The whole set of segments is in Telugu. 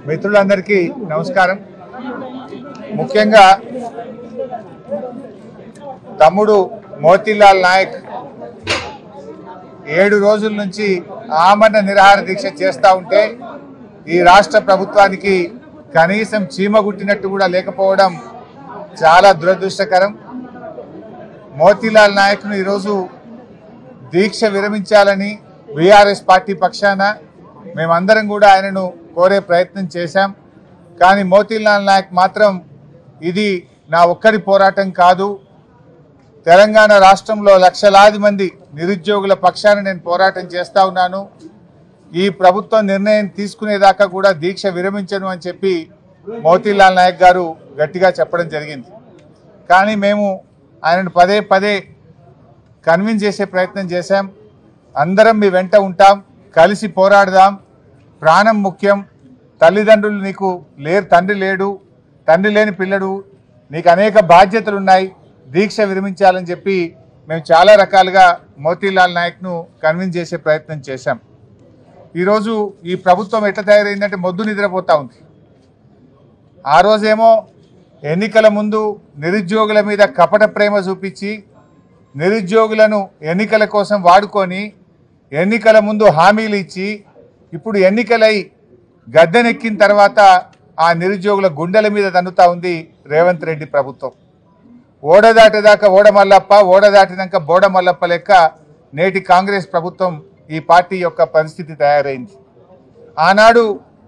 మిత్రులందరికీ నమస్కారం. ముఖ్యంగా తమ్ముడు మోతీలాల్ నాయక్ 7 రోజుల నుంచి ఆమరణ నిరాహార దీక్ష చేస్తూ ఉంటే ఈ రాష్ట్ర ప్రభుత్వానికి కనీసం చీమగుట్టినట్టు కూడా లేకపోవడం చాలా దురదృష్టకరం. మోతీలాల్ నాయక్ను ఈరోజు దీక్ష విరమించాలని బీఆర్ఎస్ పార్టీ పక్షాన మేమందరం కూడా ఆయనను కోరే ప్రయత్నం చేశాం. కానీ మోతీలాల్ నాయక్ మాత్రం ఇది నా ఒక్కరి పోరాటం కాదు, తెలంగాణ రాష్ట్రంలో లక్షలాది మంది నిరుద్యోగుల పక్షాన నేను పోరాటం చేస్తూ ఉన్నాను, ఈ ప్రభుత్వం నిర్ణయం తీసుకునేదాకా కూడా దీక్ష విరమించను అని చెప్పి మోతీలాల్ నాయక్ గారు గట్టిగా చెప్పడం జరిగింది. కానీ మేము ఆయనను పదే పదే కన్విన్స్ చేసే ప్రయత్నం చేశాం. అందరం మీ వెంట ఉంటాం, కలిసి పోరాడదాం, ప్రాణం ముఖ్యం, తల్లిదండ్రులు నీకు లేరు, తండ్రి లేడు, తండ్రి లేని పిల్లడు, నీకు అనేక బాధ్యతలు ఉన్నాయి, దీక్ష విరమించాలని చెప్పి మేము చాలా రకాలుగా మోతీలాల్ నాయక్ను కన్విన్స్ చేసే ప్రయత్నం చేశాం. ఈరోజు ఈ ప్రభుత్వం ఎట్లా తయారైందంటే మొద్దు నిద్రపోతూ ఉంది. ఆ రోజేమో ఎన్నికల ముందు నిరుద్యోగుల మీద కపట ప్రేమ చూపించి నిరుద్యోగులను ఎన్నికల కోసం వాడుకొని ఎన్నికల ముందు హామీలు ఇచ్చి ఇప్పుడు ఎన్నికలై గద్దెనెక్కిన తర్వాత ఆ నిరుద్యోగుల గుండెల మీద తన్నుతా ఉంది రేవంత్ రెడ్డి ప్రభుత్వం. ఓడదాటేదాకా ఓడమల్లప్ప, ఓడదాటినాక బోడమల్లప్ప లెక్క నేటి కాంగ్రెస్ ప్రభుత్వం ఈ పార్టీ యొక్క పరిస్థితి తయారైంది. ఆనాడు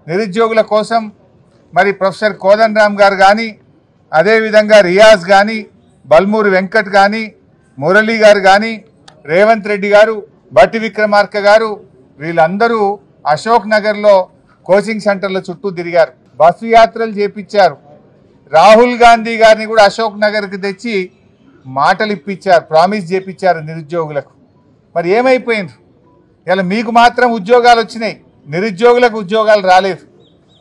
నిరుద్యోగుల కోసం మరి ప్రొఫెసర్ కోదండరామ్ గారు కానీ, అదేవిధంగా రియాజ్ కానీ, బల్మూరి వెంకట్ కానీ, మురళీ గారు కానీ, రేవంత్ రెడ్డి గారు, బట్టి విక్రమార్క గారు, వీళ్ళందరూ అశోక్ నగర్లో కోచింగ్ సెంటర్ల చుట్టూ తిరిగారు, బస్సు యాత్రలు చేపించారు. రాహుల్ గాంధీ గారిని కూడా అశోక్ నగర్కి తెచ్చి మాటలు ఇప్పించారు, ప్రామిస్ చేపించారు నిరుద్యోగులకు. మరి ఏమైపోయింది? ఇలా మీకు మాత్రం ఉద్యోగాలు వచ్చినాయి, నిరుద్యోగులకు ఉద్యోగాలు రాలేదు.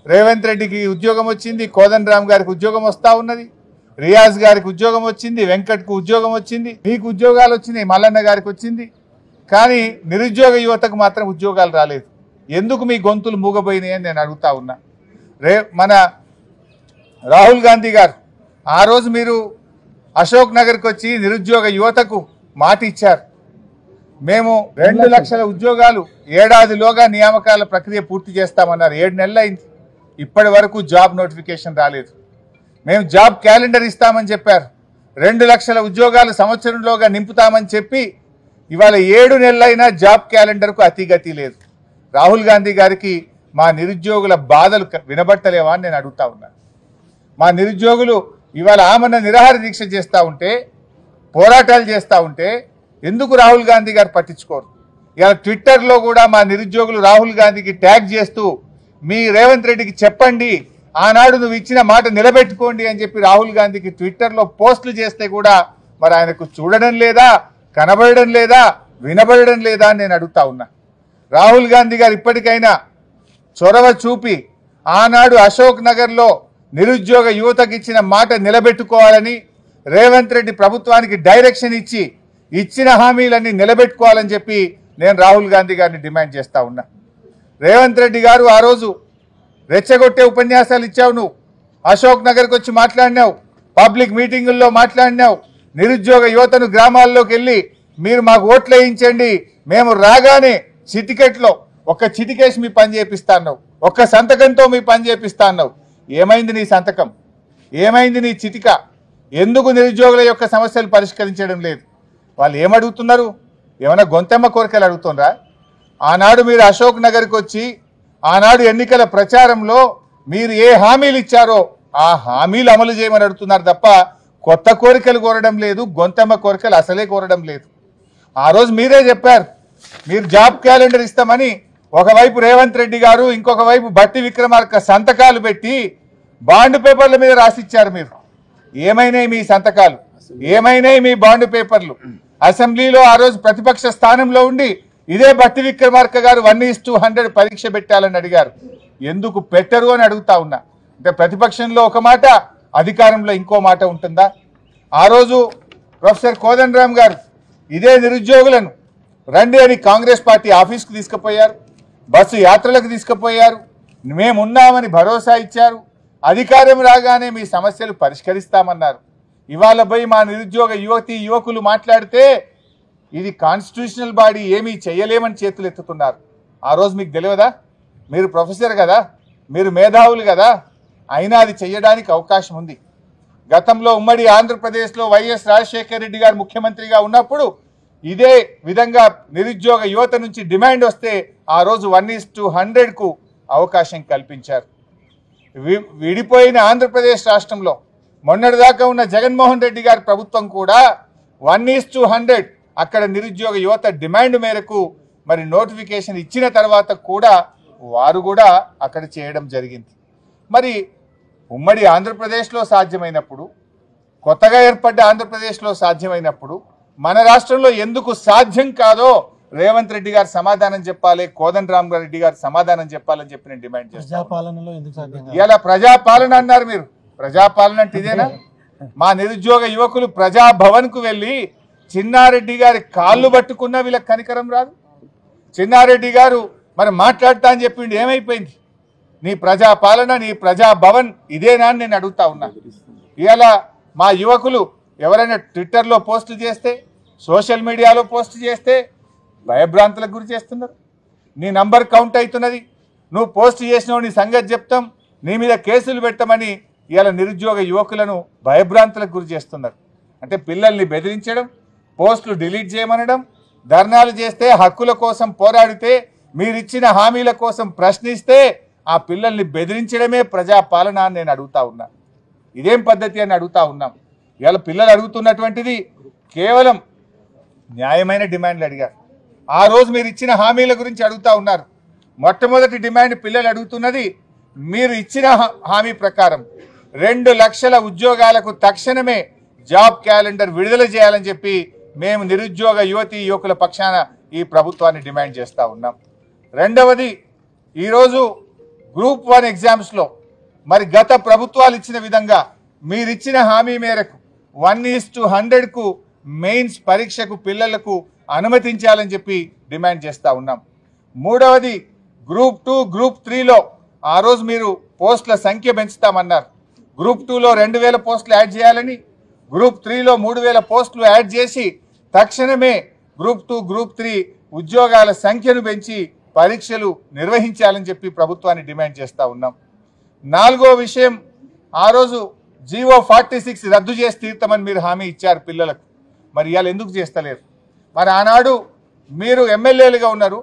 రేవంత్ రెడ్డికి ఉద్యోగం వచ్చింది, కోదండరామ్ గారికి ఉద్యోగం వస్తూ ఉన్నది, రియాజ్ గారికి ఉద్యోగం వచ్చింది, వెంకట్కు ఉద్యోగం వచ్చింది, మీకు ఉద్యోగాలు వచ్చినాయి, మల్లన్న గారికి వచ్చింది. కానీ నిరుద్యోగ యువతకు మాత్రం ఉద్యోగాలు రాలేదు. ఎందుకు మీ గొంతులు మూగపోయినాయి అని నేను అడుగుతా ఉన్నా. మన రాహుల్ గాంధీ గారు ఆ రోజు మీరు అశోక్ నగర్కి వచ్చి నిరుద్యోగ యువతకు మాట ఇచ్చారు, మేము 2 లక్షల ఉద్యోగాలు ఏడాదిలోగా నియామకాల ప్రక్రియ పూర్తి చేస్తామన్నారు. 7 నెలలు అయింది, ఇప్పటి వరకు జాబ్ నోటిఫికేషన్ రాలేదు. మేము జాబ్ క్యాలెండర్ ఇస్తామని చెప్పారు, 2 లక్షల ఉద్యోగాలు సంవత్సరంలోగా నింపుతామని చెప్పి ఇవాళ 7 నెలలైనా జాబ్ క్యాలెండర్కు అతిగతి లేదు. రాహుల్ గాంధీ గారికి మా నిరుద్యోగుల బాధలు వినబట్టలేవా అని నేను అడుగుతా ఉన్నాను. మా నిరుద్యోగులు ఇవాళ ఆమరణ నిరాహార దీక్ష చేస్తూ ఉంటే, పోరాటాలు చేస్తూ ఉంటే ఎందుకు రాహుల్ గాంధీ గారు పట్టించుకోరు? ఇవాళ ట్విట్టర్లో కూడా మా నిరుద్యోగులు రాహుల్ గాంధీకి ట్యాగ్ చేస్తూ మీ రేవంత్ రెడ్డికి చెప్పండి, ఆనాడు నువ్వు ఇచ్చిన మాట నిలబెట్టుకోండి అని చెప్పి రాహుల్ గాంధీకి ట్విట్టర్లో పోస్టులు చేస్తే కూడా మరి ఆయనకు చూడడం లేదా, కనబడడం లేదా, వినబడడం లేదా అని నేను అడుగుతా ఉన్నా. రాహుల్ గాంధీ గారు ఇప్పటికైనా చొరవ చూపి ఆనాడు అశోక్ నగర్లో నిరుద్యోగ యువతకు ఇచ్చిన మాట నిలబెట్టుకోవాలని రేవంత్ రెడ్డి ప్రభుత్వానికి డైరెక్షన్ ఇచ్చి ఇచ్చిన హామీలన్నీ నిలబెట్టుకోవాలని చెప్పి నేను రాహుల్ గాంధీ గారిని డిమాండ్ చేస్తూ ఉన్నా. రేవంత్ రెడ్డి గారు ఆ రోజు రెచ్చగొట్టే ఉపన్యాసాలు ఇచ్చావు, నువ్వు అశోక్ నగర్కి వచ్చి మాట్లాడినావు, పబ్లిక్ మీటింగుల్లో మాట్లాడినావు, నిరుద్యోగ యువతను గ్రామాల్లోకి వెళ్ళి మీరు మాకు ఓట్లు వేయించండి, మేము రాగానే చిటికెట్లో ఒక్క చిటికేసి మీ పని చేపిస్తాన్నావు, ఒక్క సంతకంతో మీ పని చేపిస్తాన్నావు. ఏమైంది నీ సంతకం? ఏమైంది నీ చిటిక? ఎందుకు నిరుద్యోగుల యొక్క సమస్యలు పరిష్కరించడం లేదు? వాళ్ళు ఏమడుగుతున్నారు? ఏమైనా గొంతెమ్మ కోరికలు అడుగుతున్నారా? ఆనాడు మీరు అశోక్ నగర్కి వచ్చి ఆనాడు ఎన్నికల ప్రచారంలో మీరు ఏ హామీలు ఇచ్చారో ఆ హామీలు అమలు చేయమని అడుగుతున్నారు తప్ప కొత్త కోరికలు కోరడం లేదు, గొంతెమ్మ కోరికలు అసలే కోరడం లేదు. ఆ రోజు మీరే చెప్పారు మీరు జాబ్ క్యాలెండర్ ఇస్తామని. ఒకవైపు రేవంత్ రెడ్డి గారు, ఇంకొక వైపు బట్టి విక్రమార్క సంతకాలు పెట్టి బాండ్ పేపర్ల మీద రాసిచ్చారు. మీరు ఏమైనాయి మీ సంతకాలు? ఏమైనాయి మీ బాండ్ పేపర్లు? అసెంబ్లీలో ఆ రోజు ప్రతిపక్ష స్థానంలో ఉండి ఇదే బట్టి విక్రమార్క గారు 1:100 పరీక్ష పెట్టాలని అడిగారు. ఎందుకు పెట్టరు అని అడుగుతా ఉన్నా. అంటే ప్రతిపక్షంలో ఒక మాట, అధికారంలో ఇంకో మాట ఉంటుందా? ఆ రోజు ప్రొఫెసర్ కోదండరామ్ గారు ఇదే నిరుద్యోగులను రండి అని కాంగ్రెస్ పార్టీ ఆఫీస్కు తీసుకుపోయారు, బస్సు యాత్రలకు తీసుకుపోయారు, మేమున్నామని భరోసా ఇచ్చారు. అధికారం రాగానే మీ సమస్యలు పరిష్కరిస్తామన్నారు. ఇవాళ పోయి మా నిరుద్యోగ యువకులు మాట్లాడితే ఇది కాన్స్టిట్యూషనల్ బాడీ, ఏమీ చేయలేమని చేతులు ఎత్తుతున్నారు. ఆ రోజు మీకు తెలియదా? మీరు ప్రొఫెసర్ కదా, మీరు మేధావులు కదా, అయినా అది చేయడానికి అవకాశం ఉంది. గతంలో ఉమ్మడి ఆంధ్రప్రదేశ్లో వైఎస్ రాజశేఖర రెడ్డి గారు ముఖ్యమంత్రిగా ఉన్నప్పుడు ఇదే విధంగా నిరుద్యోగ యువత నుంచి డిమాండ్ వస్తే ఆ రోజు 1:100కు అవకాశం కల్పించారు. విడిపోయిన ఆంధ్రప్రదేశ్ రాష్ట్రంలో మొన్నటిదాకా ఉన్న జగన్మోహన్ రెడ్డి గారి ప్రభుత్వం కూడా 1:100 అక్కడ నిరుద్యోగ యువత డిమాండ్ మేరకు మరి నోటిఫికేషన్ ఇచ్చిన తర్వాత కూడా వారు కూడా అక్కడ చేయడం జరిగింది. మరి ఉమ్మడి ఆంధ్రప్రదేశ్లో సాధ్యమైనప్పుడు, కొత్తగా ఏర్పడ్డ ఆంధ్రప్రదేశ్లో సాధ్యమైనప్పుడు మన రాష్ట్రంలో ఎందుకు సాధ్యం కాదో రేవంత్ రెడ్డి గారు సమాధానం చెప్పాలి, కోదండరామ్ రెడ్డి గారు సమాధానం చెప్పాలని చెప్పి నేను డిమాండ్ చేస్తాను. ఇలా ప్రజాపాలన అన్నారు మీరు. ప్రజాపాలన అంటే ఇదేనా? మా నిరుద్యోగ యువకులు ప్రజాభవన్కు వెళ్ళి చిన్నారెడ్డి గారి కాళ్ళు పట్టుకున్నా వీళ్ళకి కనికరం రాదు. చిన్నారెడ్డి గారు మరి మాట్లాడతా అని చెప్పిండు, ఏమైపోయింది? నీ ప్రజాపాలన, నీ ప్రజాభవన్ ఇదేనా అని నేను అడుగుతా ఉన్నా. ఇవాళ మా యువకులు ఎవరైనా ట్విట్టర్లో పోస్టులు చేస్తే, సోషల్ మీడియాలో పోస్ట్ చేస్తే భయభ్రాంతులకు గురి చేస్తున్నారు. నీ నంబర్ కౌంట్ అవుతున్నది, నువ్వు పోస్ట్ చేసినావు, నీ సంగతి చెప్తాం, నీ మీద కేసులు పెట్టమని ఇవాళ నిరుద్యోగ యువకులను భయభ్రాంతులకు గురి చేస్తున్నారు. అంటే పిల్లల్ని బెదిరించడం, పోస్టులు డిలీట్ చేయమనడం, ధర్నాలు చేస్తే, హక్కుల కోసం పోరాడితే, మీరిచ్చిన హామీల కోసం ప్రశ్నిస్తే ఆ పిల్లల్ని బెదిరించడమే ప్రజాపాలన అని నేను అడుగుతా ఉన్నా. ఇదేం పద్ధతి అని అడుగుతా ఉన్నాం. ఇవాళ పిల్లలు అడుగుతున్నటువంటిది కేవలం న్యాయమైన డిమాండ్లు అడిగారు. ఆ రోజు మీరు ఇచ్చిన హామీల గురించి అడుగుతా ఉన్నారు. మొట్టమొదటి డిమాండ్ పిల్లలు అడుగుతున్నది, మీరు ఇచ్చిన హామీ ప్రకారం 2 లక్షల ఉద్యోగాలకు తక్షణమే జాబ్ క్యాలెండర్ విడుదల చేయాలని చెప్పి మేము నిరుద్యోగ యువకుల పక్షాన ఈ ప్రభుత్వాన్ని డిమాండ్ చేస్తూ ఉన్నాం. రెండవది, ఈరోజు గ్రూప్ 1 ఎగ్జామ్స్లో మరి గత ప్రభుత్వాలు ఇచ్చిన విధంగా మీరిచ్చిన హామీ మేరకు 1:100కు మెయిన్స్ పరీక్షకు పిల్లలకు అనుమతించాలని చెప్పి డిమాండ్ చేస్తూ ఉన్నాం. మూడవది, గ్రూప్ 2, గ్రూప్ 3లో ఆ రోజు మీరు పోస్టుల సంఖ్య పెంచుతామన్నారు. గ్రూప్ 2లో 2000 పోస్టులు యాడ్ చేయాలని, గ్రూప్ 3లో 3000 పోస్టులు యాడ్ చేసి తక్షణమే గ్రూప్ 2, గ్రూప్ 3 ఉద్యోగాల సంఖ్యను పెంచి పరీక్షలు నిర్వహించాలని చెప్పి ప్రభుత్వాన్ని డిమాండ్ చేస్తూ ఉన్నాం. నాలుగో విషయం, ఆ రోజు జీవో 46 రద్దు చేసి తీర్తామని మీరు హామీ ఇచ్చారు పిల్లలకు. మరి ఇవాళ ఎందుకు చేస్తలేరు? మరి ఆనాడు మీరు ఎమ్మెల్యేలుగా ఉన్నారు,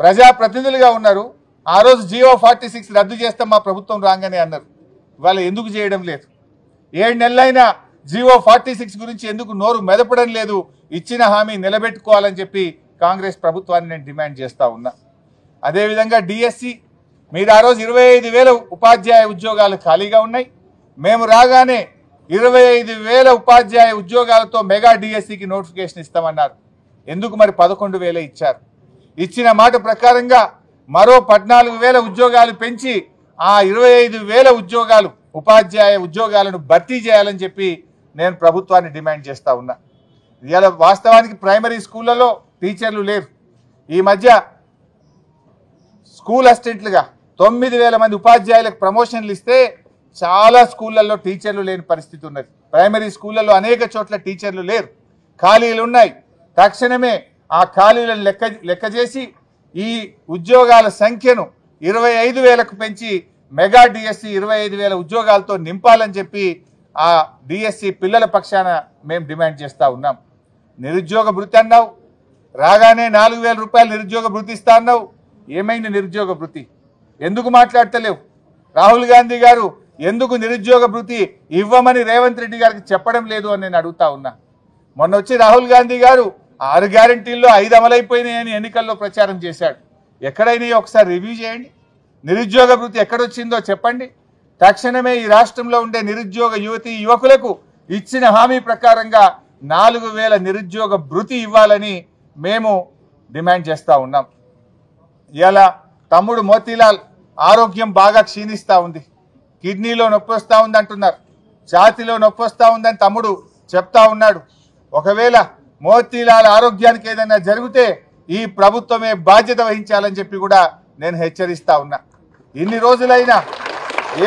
ప్రజాప్రతినిధులుగా ఉన్నారు. ఆ రోజు జీవో 46 రద్దు చేస్తాం మా ప్రభుత్వం రాగానే అన్నారు. ఇవాళ ఎందుకు చేయడం లేదు? 7 నెలలైనా జీవో 46 గురించి ఎందుకు నోరు మెదపడం లేదు? ఇచ్చిన హామీ నిలబెట్టుకోవాలని చెప్పి కాంగ్రెస్ ప్రభుత్వాన్ని నేను డిమాండ్ చేస్తూ ఉన్నా. అదేవిధంగా డిఎస్సి మీరు ఆ రోజు 25,000 ఉపాధ్యాయ ఉద్యోగాలు ఖాళీగా ఉన్నాయి. మేము రాగానే 25,000 ఉపాధ్యాయ ఉద్యోగాలతో మెగా డిఎస్సికి నోటిఫికేషన్ ఇస్తామన్నారు. ఎందుకు మరి 11,000 ఇచ్చారు? ఇచ్చిన మాట ప్రకారంగా మరో 14,000 ఉద్యోగాలు పెంచి ఆ 25,000 ఉద్యోగాలు ఉపాధ్యాయ ఉద్యోగాలను భర్తీ చేయాలని చెప్పి నేను ప్రభుత్వాన్ని డిమాండ్ చేస్తూ ఉన్నా. ఇవాళ వాస్తవానికి ప్రైమరీ స్కూళ్ళలో టీచర్లు లేరు. ఈ మధ్య స్కూల్ అసిస్టెంట్లుగా 9,000 మంది ఉపాధ్యాయులకు ప్రమోషన్లు ఇస్తే చాలా స్కూళ్ళల్లో టీచర్లు లేని పరిస్థితి ఉన్నది. ప్రైమరీ స్కూళ్ళల్లో అనేక చోట్ల టీచర్లు లేరు, ఖాళీలు ఉన్నాయి. తక్షణమే ఆ ఖాళీలను లెక్క చేసి ఈ ఉద్యోగాల సంఖ్యను 25,000కు పెంచి మెగా డిఎస్సి 25,000 ఉద్యోగాలతో నింపాలని చెప్పి ఆ డిఎస్సి పిల్లల పక్షాన మేము డిమాండ్ చేస్తూ ఉన్నాం. నిరుద్యోగ భృతి అన్నావు, రాగానే 4,000 రూపాయలు నిరుద్యోగ భృతి ఇస్తా అన్నావు. ఏమైంది నిరుద్యోగ భృతి? ఎందుకు మాట్లాడతలేవు? రాహుల్ గాంధీ గారు ఎందుకు నిరుద్యోగ భృతి ఇవ్వమని రేవంత్ రెడ్డి గారికి చెప్పడం లేదు అని నేను అడుగుతా ఉన్నా. మొన్న వచ్చి రాహుల్ గాంధీ గారు 6 గ్యారంటీల్లో 5 అమలైపోయినాయని ఎన్నికల్లో ప్రచారం చేశాడు. ఎక్కడైనా ఒకసారి రివ్యూ చేయండి. నిరుద్యోగ భృతి ఎక్కడొచ్చిందో చెప్పండి. తక్షణమే ఈ రాష్ట్రంలో ఉండే నిరుద్యోగ యువకులకు ఇచ్చిన హామీ ప్రకారంగా 4,000 నిరుద్యోగ భృతి ఇవ్వాలని మేము డిమాండ్ చేస్తూ ఉన్నాం. ఇలా తమ్ముడు మోతీలాల్ ఆరోగ్యం బాగా క్షీణిస్తూ ఉంది, కిడ్నీలో నొప్పి వస్తూ ఉంది అంటున్నారు, ఛాతీలో నొప్పి వస్తూ ఉందని తమ్ముడు చెప్తా ఉన్నాడు. ఒకవేళ మోతీలాల్ ఆరోగ్యానికి ఏదైనా జరిగితే ఈ ప్రభుత్వమే బాధ్యత వహించాలని చెప్పి కూడా నేను హెచ్చరిస్తా ఉన్నా. ఇన్ని రోజులైనా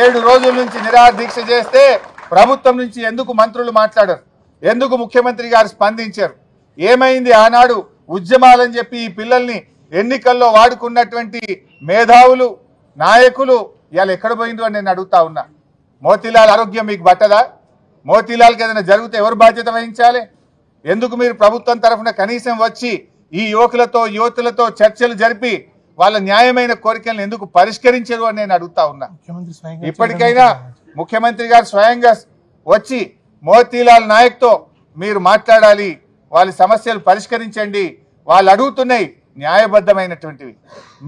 7 రోజుల నుంచి నిరాహార దీక్ష చేస్తే ప్రభుత్వం నుంచి ఎందుకు మంత్రులు మాట్లాడారు? ఎందుకు ముఖ్యమంత్రి గారు స్పందించారు? ఏమైంది? ఆనాడు ఉద్యమాలని చెప్పి ఈ పిల్లల్ని ఎన్నికల్లో వాడుకున్నటువంటి మేధావులు నాయకులు ఇవాళ ఎక్కడ పోయిండ్రు అని నేను అడుగుతా ఉన్నా. మోతీలాల్ ఆరోగ్యం మీకు పట్టదా? మోతీలాల్కి ఏదైనా జరిగితే ఎవరు బాధ్యత వహించాలి? ఎందుకు మీరు ప్రభుత్వం తరఫున కనీసం వచ్చి ఈ యువతులతో చర్చలు జరిపి వాళ్ళ న్యాయమైన కోరికలను ఎందుకు పరిష్కరించరు అని నేను అడుగుతా ఉన్నా. ఇప్పటికైనా ముఖ్యమంత్రి గారు స్వయంగా వచ్చి మోతీలాల్ నాయక్తో మీరు మాట్లాడాలి, వాళ్ళ సమస్యలు పరిష్కరించండి. వాళ్ళు అడుగుతున్నాయి న్యాయబద్ధమైనటువంటివి.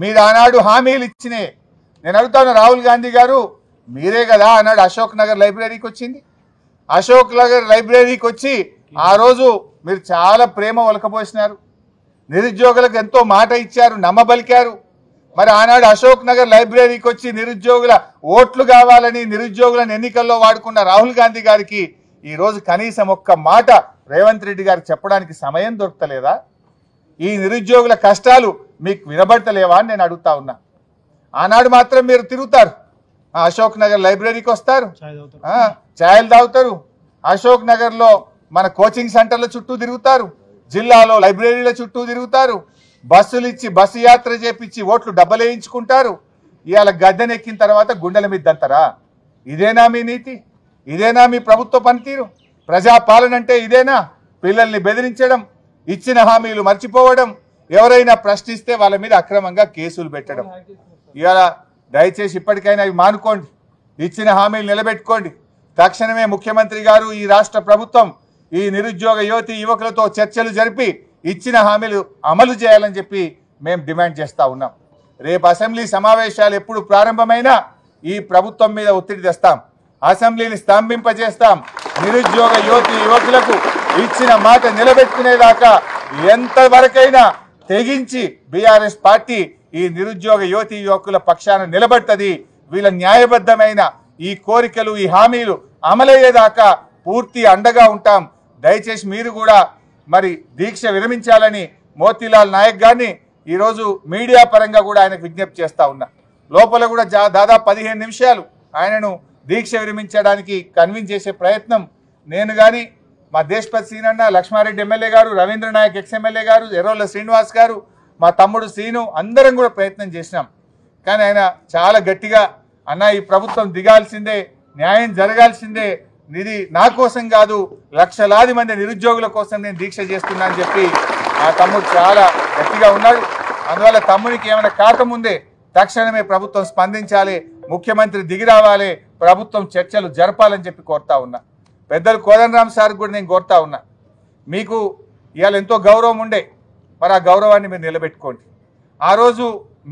మీరు ఆనాడు హామీలు ఇచ్చినే. నేను అడుగుతాను, రాహుల్ గాంధీ గారు మీరే కదా ఆనాడు అశోక్ నగర్ లైబ్రరీకి వచ్చింది. అశోక్ నగర్ లైబ్రరీకి వచ్చి ఆ రోజు మీరు చాలా ప్రేమ ఒలకపోసినారు, నిరుద్యోగులకు ఎంతో మాట ఇచ్చారు, నమ్మబలికారు. మరి ఆనాడు అశోక్ నగర్ లైబ్రరీకి వచ్చి నిరుద్యోగుల ఓట్లు కావాలని నిరుద్యోగులను ఎన్నికల్లో వాడుకున్న రాహుల్ గాంధీ గారికి ఈరోజు కనీసం ఒక్క మాట రేవంత్ రెడ్డి గారికి చెప్పడానికి సమయం దొరకలేదా? ఈ నిరుద్యోగుల కష్టాలు మీకు వినబడతలేవా అని నేను అడుగుతా ఉన్నా. ఆనాడు మాత్రం మీరు తిరుగుతారు, అశోక్ నగర్ లైబ్రరీకి వస్తారు, ఛాయలు తాగుతారు, అశోక్ నగర్లో మన కోచింగ్ సెంటర్ల చుట్టూ తిరుగుతారు, జిల్లాలో లైబ్రరీల చుట్టూ తిరుగుతారు, బస్సులు ఇచ్చి బస్సు యాత్ర చేపించి ఓట్లు డబ్బలేయించుకుంటారు. ఇవాళ గద్దెనెక్కిన తర్వాత గుండెల మీద దంతరా? ఇదేనా మీ నీతి? ఇదేనా మీ ప్రభుత్వ పనితీరు? ప్రజాపాలన అంటే ఇదేనా? పిల్లల్ని బెదిరించడం, ఇచ్చిన హామీలు మర్చిపోవడం, ఎవరైనా ప్రశ్నిస్తే వాళ్ళ మీద అక్రమంగా కేసులు పెట్టడం. ఇవాళ దయచేసి ఇప్పటికైనా ఇవి మానుకోండి, ఇచ్చిన హామీలు నిలబెట్టుకోండి. తక్షణమే ముఖ్యమంత్రి గారు, ఈ రాష్ట్ర ప్రభుత్వం ఈ నిరుద్యోగ యువకులతో చర్చలు జరిపి ఇచ్చిన హామీలు అమలు చేయాలని చెప్పి మేము డిమాండ్ చేస్తూ ఉన్నాం. రేపు అసెంబ్లీ సమావేశాలు ఎప్పుడు ప్రారంభమైనా ఈ ప్రభుత్వం మీద ఒత్తిడి తెస్తాం, అసెంబ్లీని స్తంభింపజేస్తాం. నిరుద్యోగ యువకులకు ఇచ్చిన మాట నిలబెట్టుకునేదాకా ఎంతవరకైనా తెగించి బీఆర్ఎస్ పార్టీ ఈ నిరుద్యోగ యువకుల పక్షాన నిలబడుతుంది. వీళ్ళ న్యాయబద్ధమైన ఈ కోరికలు, ఈ హామీలు అమలయ్యేదాకా పూర్తి అండగా ఉంటాం. దయచేసి మీరు కూడా మరి దీక్ష విరమించాలని మోతీలాల్ నాయక్ గారిని ఈరోజు మీడియా పరంగా కూడా ఆయనకు విజ్ఞప్తి చేస్తా ఉన్నా. లోపల కూడా దాదాపు 15 నిమిషాలు ఆయనను దీక్ష విరమించడానికి కన్విన్స్ చేసే ప్రయత్నం నేను కానీ, మా దేశపతి సీనన్న, లక్ష్మారెడ్డి ఎమ్మెల్యే గారు, రవీంద్ర నాయక్ ఎక్స్ఎమ్మెల్యే గారు, ఎర్రోళ్ళ శ్రీనివాస్ గారు, మా తమ్ముడు సీను అందరం కూడా ప్రయత్నం చేసినాం. కానీ ఆయన చాలా గట్టిగా అన్న ఈ ప్రభుత్వం దిగాల్సిందే, న్యాయం జరగాల్సిందే, ఇది నా కోసం కాదు లక్షలాది మంది నిరుద్యోగుల కోసం నేను దీక్ష చేస్తున్నా అని చెప్పి ఆ తమ్ముడు చాలా గట్టిగా ఉన్నాడు. అందువల్ల తమ్మునికి ఏమైనా కాకముందే తక్షణమే ప్రభుత్వం స్పందించాలి, ముఖ్యమంత్రి దిగి రావాలి, ప్రభుత్వం చర్చలు జరపాలని చెప్పి కోరుతా ఉన్నా. పెద్దలు కోదండరామ్ సార్ కూడా నేను కోరుతా ఉన్నా, మీకు ఇవాళ ఎంతో గౌరవం ఉండే, మరి ఆ గౌరవాన్ని మీరు నిలబెట్టుకోండి. ఆ రోజు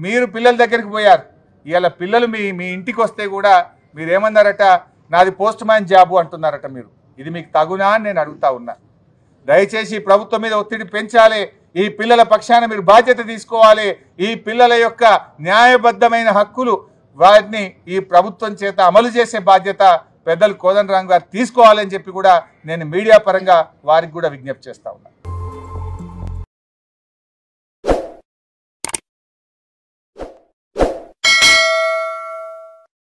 మీరు పిల్లల దగ్గరికి పోయారు, ఇవాళ పిల్లలు మీ ఇంటికి వస్తే కూడా మీరు ఏమన్నారట, నాది పోస్ట్ మ్యాన్ జాబు అంటున్నారట. మీరు ఇది మీకు తగునా అని నేను అడుగుతా ఉన్నా. దయచేసి ప్రభుత్వం మీద ఒత్తిడి పెంచాలి, ఈ పిల్లల పక్షాన మీరు బాధ్యత తీసుకోవాలి. ఈ పిల్లల యొక్క న్యాయబద్ధమైన హక్కులు వాటిని ఈ ప్రభుత్వం చేత అమలు చేసే బాధ్యత పెద్దలు కోదండరామ్ గారు తీసుకోవాలని చెప్పి కూడా నేను మీడియా పరంగా వారికి కూడా విజ్ఞప్తి చేస్తా ఉన్నా.